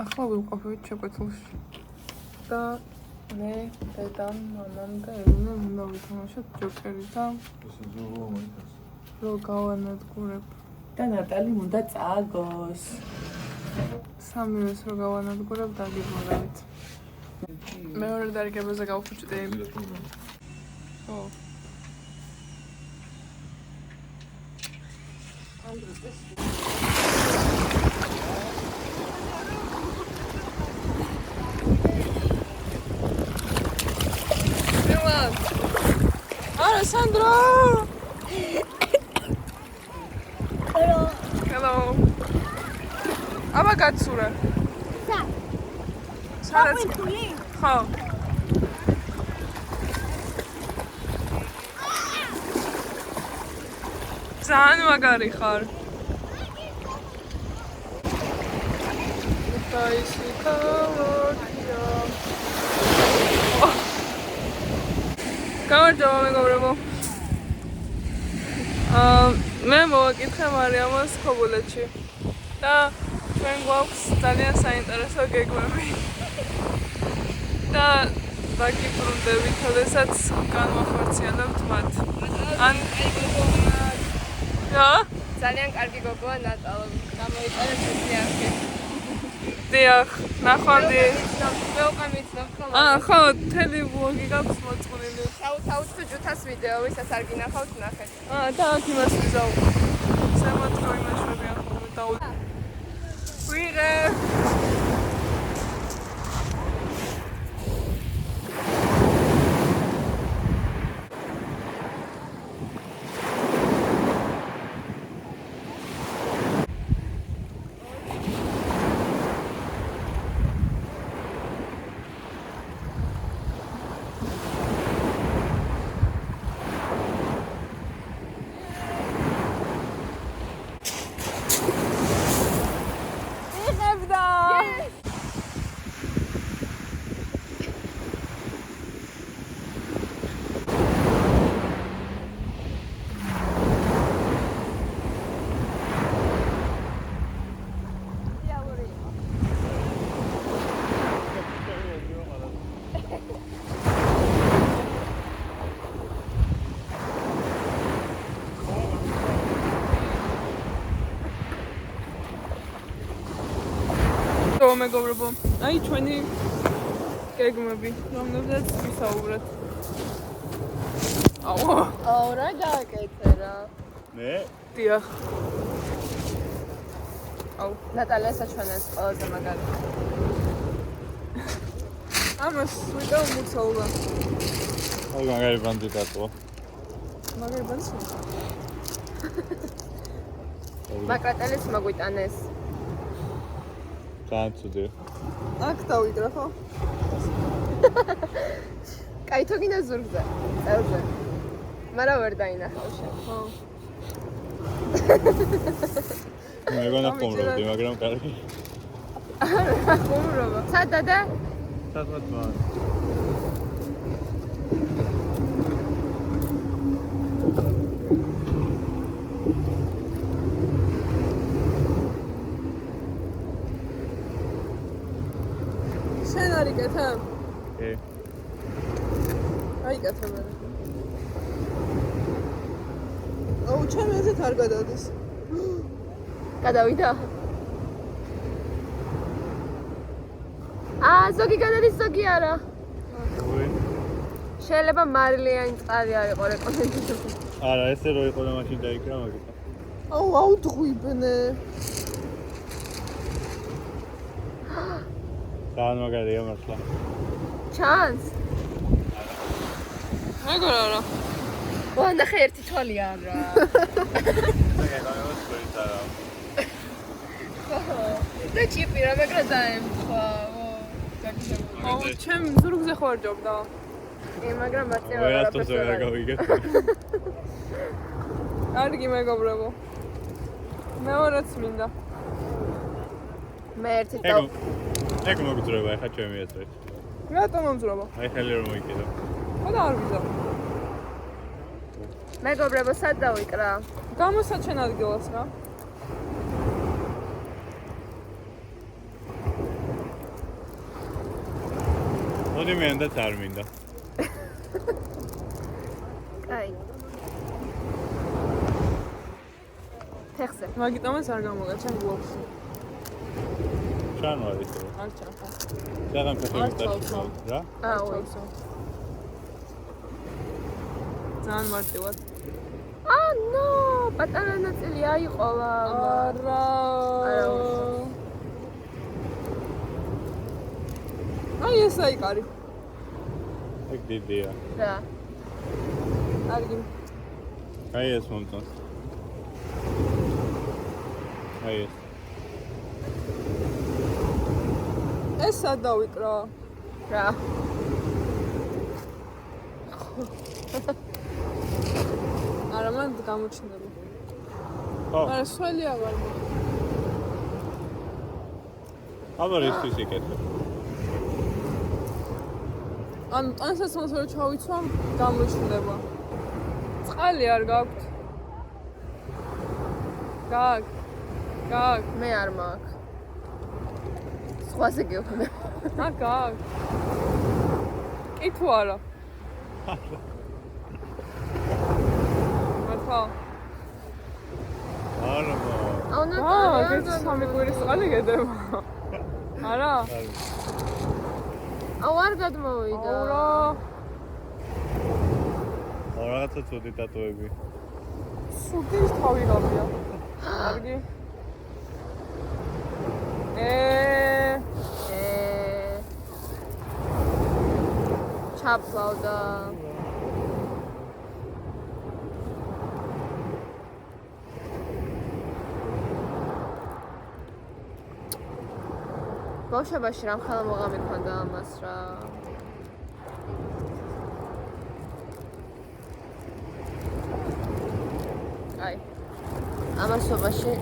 ახლა ვიმყოფებით შეკვეთილში და მე დედამ, მამამ და ელენამ უნდა ვითამაშოთ ჯოკერი და რო გავანადგურებ და ნატალი უნდა წააგოს. სამივეს რო გავანადგურებ დაგიბრუნდებით. მეორე დარიგებაზე გავხუჭდი. ო. Alessandro! Hello. Hello. Abagatsura. Sarats. Ხო. ძალიან მაგარი ხარ. Spicy color. გამარჯობა მეგობრებო. მე მოვაკითხე მარიამას ხობულეთში და ჩვენ გვაქვს ძალიან საინტერესო გეგმები. და დაგიბრუნდებით, როდესაც განვახორციელებთ მათ. ან რა? ძალიან კარგი გოგოა ნატალა. გამოიწერეთ ისიახი. დიახ, ნახვამდი. მე უკვე მიცნობ ხოლმე. ხო, თელი ვლოგი გაქვს მოწყვლილი. თავთ თუ ჯუთას ვიდეო, ვისაც არ გინახავთ, ნახეთ. და აქ იმას ვიზავ. ზემოთ რო იმაშვებია ხოლმე და ვიღე. მეგობრებო, აი ჩვენი გეგმები, რომლებზეც ვისაუბრეთ. აუ, რა გააკეთე რა. მე? დიახ. აუ, ნატალია საჩვენეს ყველაზე მაგარი. ამას ვიყავ მოცაულა. აუ, მაგარი ბანდი დატოვა. მაგარი ბანდი? მაკრატელის მოგვიტანეს. ძალიან ცუდია. აქ დავიკრა ხო? კაი თუ გინდა ზურგზე, წელზე. მაგრამ ვერ დაინახავ შენ. ხო. მე გონა ხომრობდი, მაგრამ კარგი. არა, ხომრობა. სად დადა? სადღაც მაგ. შენ არ იკეთე? კი. აი კეთე მე. აუ, ჩემ ესეთ არ გადადის. გადავიდა. ზოგი გადადის, ზოგი არა. ოი. შეიძლება მარილიანი წყალი არ იყო რეკომენდებული. არა, ესე რო იყო და მაშინ დაიკრა მაგიტა. აუ, დღვიბნე. ძალიან მაგარია მართლა. ჩანს? მეგონა რა. ნახე ერთი თვალი არა. და ჭიპი რა მეგრა დაემთხვა. აუ, ჩემ ზურგზე ხო არ ჯობდა. მაგრამ მარტივად ვერასდროს ვერ გავიგე. კარგი მეგობრებო. მეორეც მინდა. მე ერთი ეგ მოგძრება ახლა ჩემი აზრით. რატომ მომძრობა? აი ხელი რომ მოიკიდო. ხო და არ ვიზავ. მეგობრებო, სად დავიკრა? გამოსაჩენ ადგილას რა. მოდი მე ანდაც არ მინდა. კაი. ფეხზე. მაგიტომაც არ გამოგაჩენ ბლოგში. ჩან ვარ ისე. არ ჩანხო. დაღამ არ ფეხები ჩავსო. დაშვა. რა? აუ. ძალიან მარტივად. ნო, პატარა ნაწილი აიყოლა. არა. აი ეს აიყარი. ეგ დიდია. რა. კარგი. აი ეს მომწონს. აი ეს. ეს სადავიკრა. რა. არა მან გამოჩნდება. ხო. არა სველი აღარ მო. აბა ის იკეთებ. ანუ ტანსაცმელს რო ჩავიცვამ გამოჩნდება. წყალი არ გაქვთ. გაქვს. მე არ მაქვს. სხვაზე გეუბნები. გაქვს. კი თუ არა. მართლა. არა. აუ სამი კვირის წყალი გედება. არა? აუ არ გადმოვიდა. აურა. რაღაცა ცუდი ტატუები. სუდის თავი გავია. კარგი. ჩაფლავდა. ბავშვობაში რამ ხალა მოღამი ქონდა ამას რა. აი. ამასობაში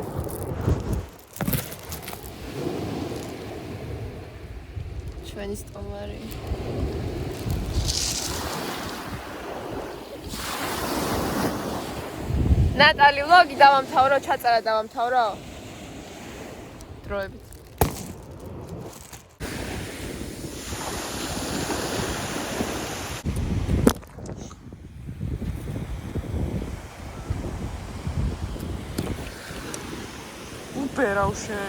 ჩვენი სტომარი. ნატალი ვლოგი დავამთავრო, ჩაწერა დავამთავრო. დროებით. უპერავშე.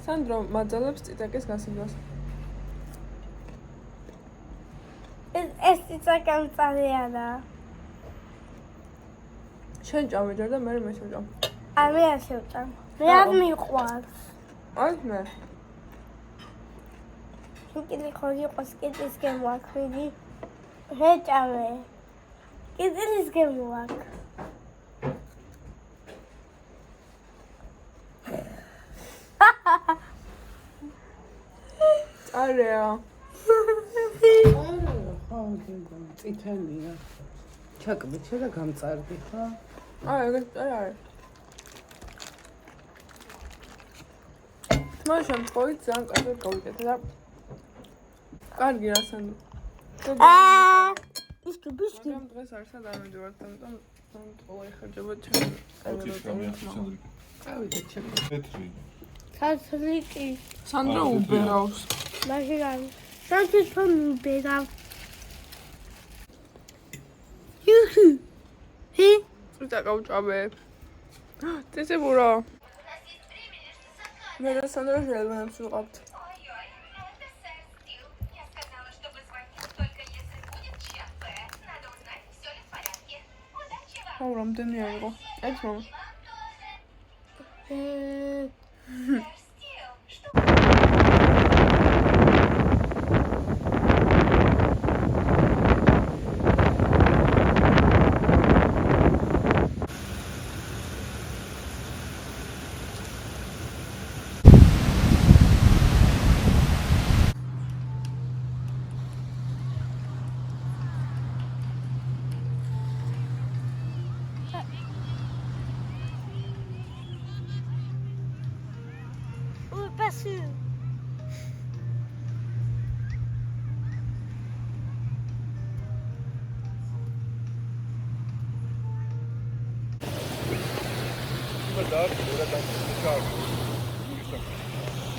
სანდრო მაძალებს წიტაკის გასინჯვას. ეს ცოტა წალიანა. შენ ჭამე ჯერ და მე შევჭამ. მე არ შევჭამ. მე არ მიყვარს. აი მე. კიდე ხორი ყოს კიდეს გემოაქვილი. შეჭამე. კიდეს გემოაქ. არეა. ხო, წითელია. ჩაკბიჩე და გამწარდი, ხო? აი, არის. თმარ შემთხვევით ძალიან კარგად გავიკეთე და კარგი რა სანდრო. ისკი მაგრამ დღეს არსად არ მივიდივართ, ამიტომ ყველა იხარჯება ჩემი კამერა. წავიდეთ ჩემი. ქართლიკი. სანდრო უბერავს. მაგარი. სანთი თომ უბერავს. იუჰუ. ჰი? წიწაკა გავჭამე. წიწებურა. მე და სანდრო შევეძებნებს ვიყავთ. აუ, რამდენი აიღო? ეს მომ.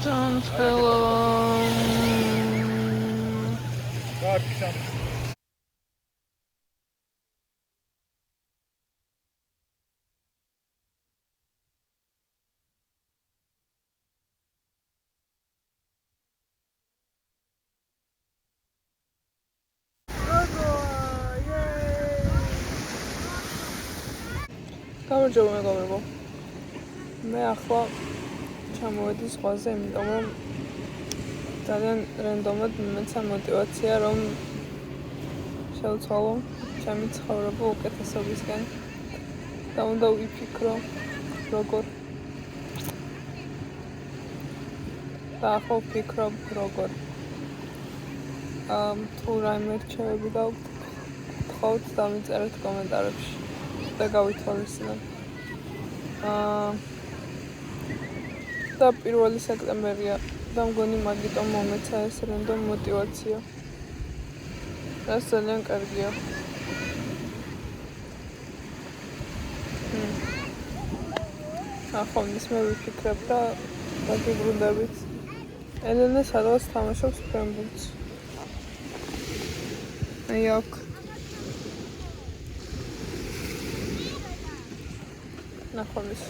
ძალიან ხელა. გამარჯობა მეგობრებო. მე ახლა ჩამოვედი ზღვაზე, იმიტომ რომ ძალიან რენდომად მეცა мотиваცია რომ შევცვალო ჩემი ცხოვრება უკეთესობისკენ და უნდა ვიფიქრო როგორ და ახლა ვფიქრობ როგორ თუ რაიმე რჩევები გაქვთ გთხოვთ დამიწერეთ კომენტარებში და გავითვალისწინებთ. და 1 სექტემბერია და მგონი მაგიტომ მომეცა ეს რენდომ мотиваცია. ეს ძალიან კარგია. ახლა მე ვიფიქრებ და ვაგიბრუნდებით. ელენე სადღაც თამაშობს ფრენბურთს. აი აქ. ნახომის.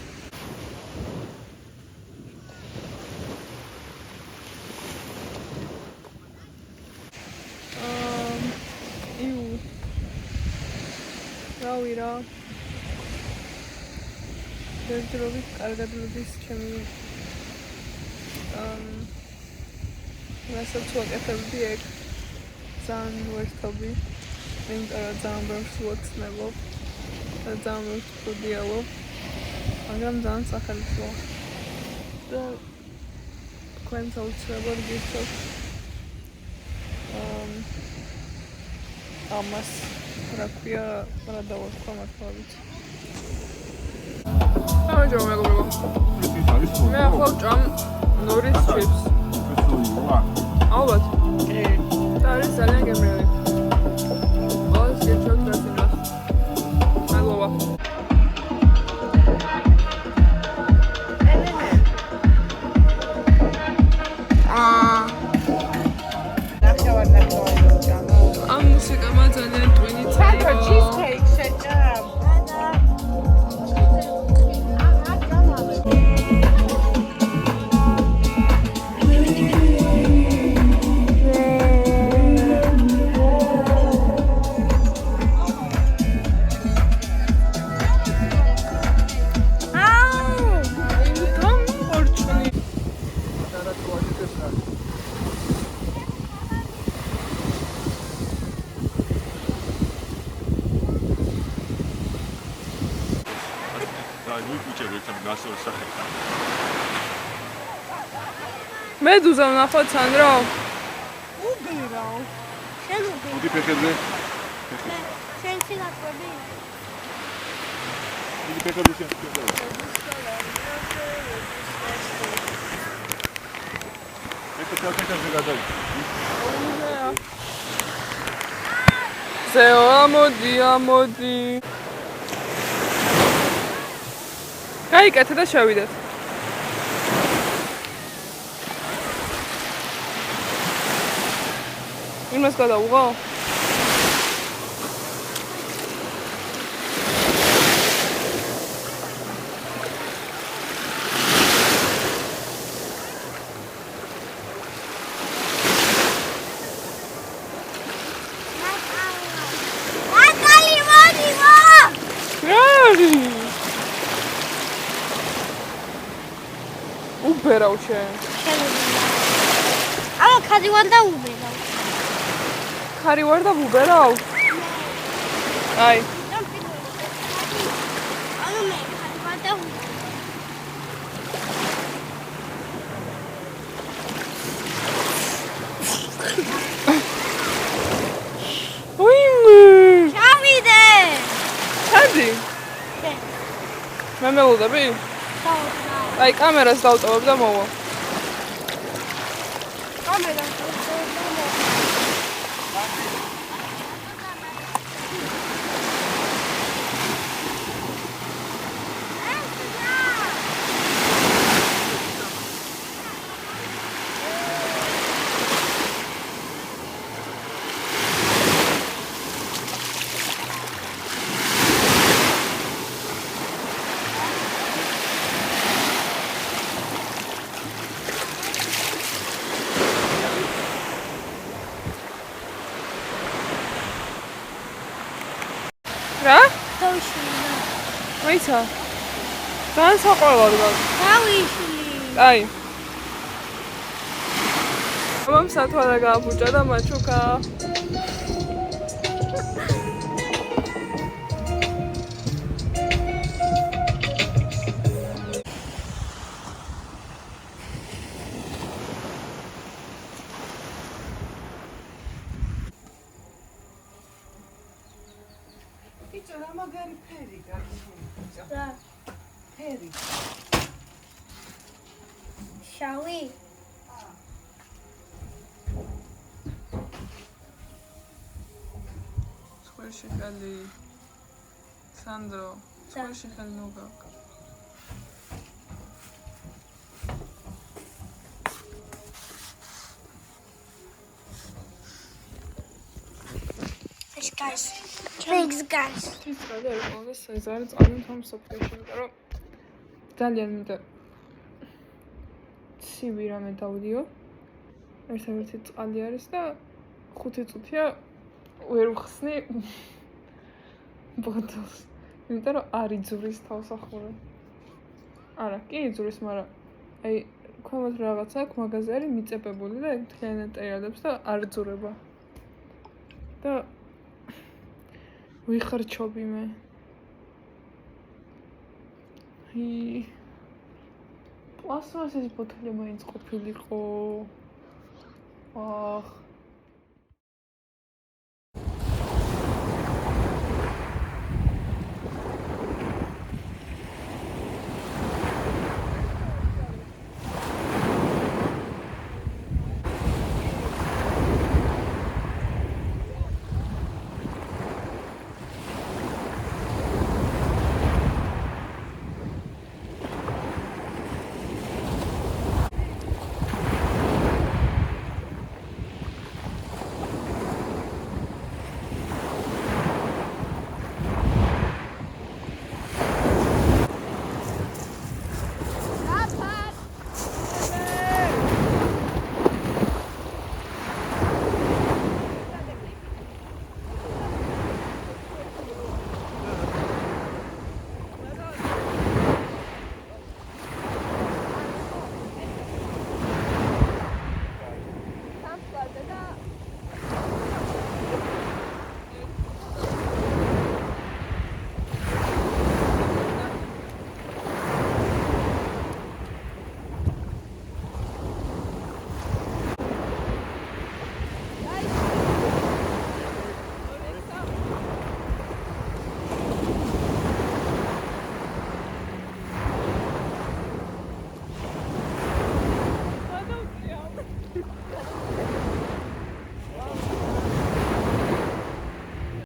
რავი რა. ერთდროულად კარგად მოდის ჩემი რასაც ვაკეთებდი ეგ ძალიან ვერთობი, იმიტომ რომ ძალიან ბევრს ვოცნებობ და ძალიან ბევრს ვხდიალობ, მაგრამ ძალიან სახელმწიფოა და თქვენს აუცილებლად გირჩევთ ამას რა ქვია რა დავარქვა მართლაც. გამარჯობა მეგობრებო. მე ახლა ვჭამ ნორის ჩიპს. ალბათ. და არის ძალიან გემრიელი. ყველას გირჩევთ გასინას. მადლობა. ამ მუსიკამა ძალიან ტვინი წაიღო. cheesecake შეჭამ. მედუზა ვნახოთ სანდრო. უბირავ. შენ უბირავ. უდი ფეხებზე. შენ ცინაკვები. უდი ფეხებზე შენ. ეხლა ფეხებზე გადაი. ზეო ამოდი. გაიკეთე და შევიდეთ. იმას გადავუღო? უბერავ შენ. ამა ხარი ვარ და უბერავ. ხარი ვარ და უბერავ? აი. ამა მე ხარი ვარ და უბერავ. უიმ. ჩავიდე. ჩადი. მე მელოდები? აი კამერას დავტოვებ და მოვა. კამერას დავტოვებ და მოვა. რა? დავიშლი. მოიცა? ძალიან საყვარლად გაქვს. დავიშლი. აი. მამამ სათვალე გააფუჭა და მაჩუკა. იცი რა მაგარი ფერი გაქვს. რა? ფერი. შავი? სკვერში ხელი სანდრო სკვერში ხელი ნუგა ეს გას. ჩვენს გას. ის რა არის ყოველს ეს არის ძალიან თომ სოფიაში იმიტომ რომ ძალიან მინდა ცივი რამე დავდიო ერთადერთი წყალი არის და 5 წუთია ვერ ვხსნი ბოთლს იმიტომ რომ არ იძურის თავს ახურე არა კი იძურის მაგრამ აი ქვემოთ რაღაცა აქვს მაღაზია არის მიწებებული და ეგ მთლიანად წერილებს და არ ძურება და ვიხარჩობი მე პლასტმასის ბოთლი მაინც ყოფილიყო ახ